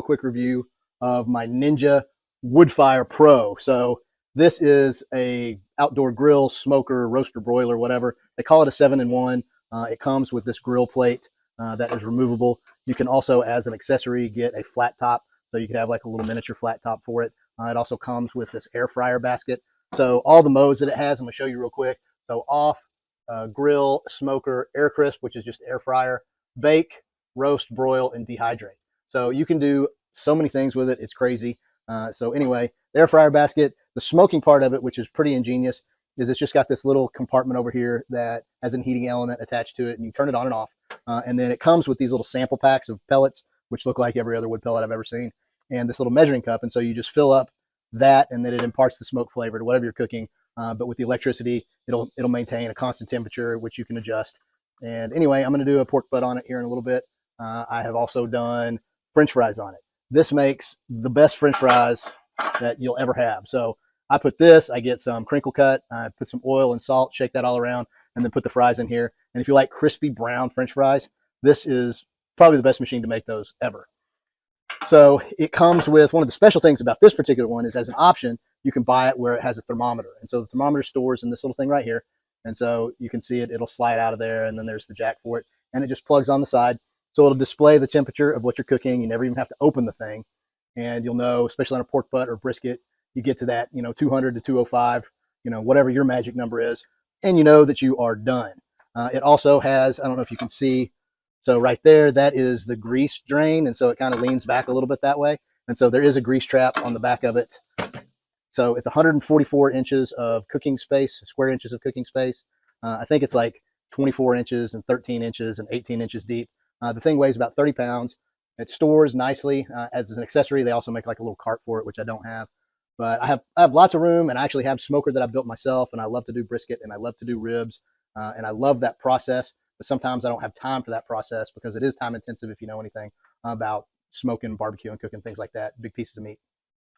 a quick review of my Ninja Woodfire Pro. So this is a outdoor grill, smoker, roaster, broiler, whatever. They call it a 7-in-1. It comes with this grill plate that is removable. You can also, as an accessory, get a flat top. So you could have like a little miniature flat top for it. It also comes with this air fryer basket. So all the modes that it has, I'm gonna show you real quick. So off, grill, smoker, air crisp, which is just air fryer, bake, roast, broil, and dehydrate. So you can do so many things with it. It's crazy. So anyway, the air fryer basket, the smoking part of it, which is pretty ingenious, is it's just got this little compartment over here that has a heating element attached to it, and you turn it on and off. And then it comes with these little sample packs of pellets, which look like every other wood pellet I've ever seen, and this little measuring cup. And so you just fill up that, and then it imparts the smoke flavor to whatever you're cooking. But with the electricity, it'll maintain a constant temperature, which you can adjust. And anyway, I'm going to do a pork butt on it here in a little bit. I have also done French fries on it. This makes the best French fries that you'll ever have. So I put this, I get some crinkle cut, I put some oil and salt, shake that all around, and then put the fries in here. And if you like crispy brown French fries, this is probably the best machine to make those ever. So it comes with, one of the special things about this particular one is, as an option, you can buy it where it has a thermometer. And so the thermometer stores in this little thing right here. And so you can see it, it'll slide out of there, and then there's the jack for it, and it just plugs on the side. So it'll display the temperature of what you're cooking. You never even have to open the thing. And you'll know, especially on a pork butt or brisket, you get to that, 200 to 205, whatever your magic number is, and you know that you are done. It also has, I don't know if you can see, so right there, that is the grease drain. And so it kind of leans back a little bit that way. And so there is a grease trap on the back of it. So it's 144 inches of cooking space, square inches of cooking space. I think it's like 24 inches and 13 inches and 18 inches deep. The thing weighs about 30 pounds. It stores nicely as an accessory. They also make like a little cart for it, which I don't have. But I have lots of room, and I actually have smoker that I built myself, and I love to do brisket, and I love to do ribs, and I love that process. But sometimes I don't have time for that process because it is time intensive if you know anything about smoking, barbecue, and cooking things like that, big pieces of meat.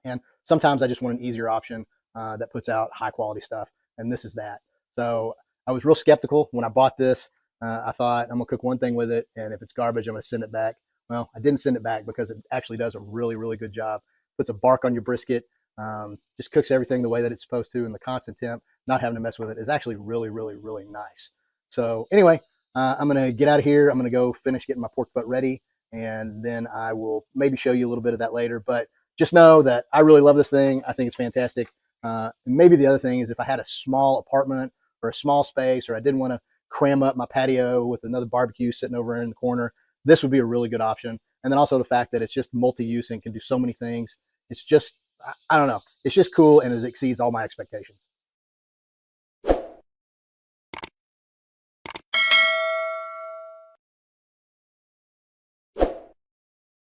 And sometimes I just want an easier option that puts out high quality stuff, and this is that. So I was real skeptical when I bought this. I thought, I'm gonna cook one thing with it, and if it's garbage, I'm gonna send it back. Well, I didn't send it back because it actually does a really, really good job. Puts a bark on your brisket, just cooks everything the way that it's supposed to, and the constant temp, not having to mess with it, is actually really, really, really nice. So anyway, I'm gonna get out of here. I'm gonna go finish getting my pork butt ready, and then I will maybe show you a little bit of that later. But just know that I really love this thing. I think it's fantastic. Maybe the other thing is, if I had a small apartment or a small space, or I didn't want to cram up my patio with another barbecue sitting over in the corner, this would be a really good option. And then also the fact that it's just multi-use and can do so many things. It's just, I don't know, it's just cool, and it exceeds all my expectations.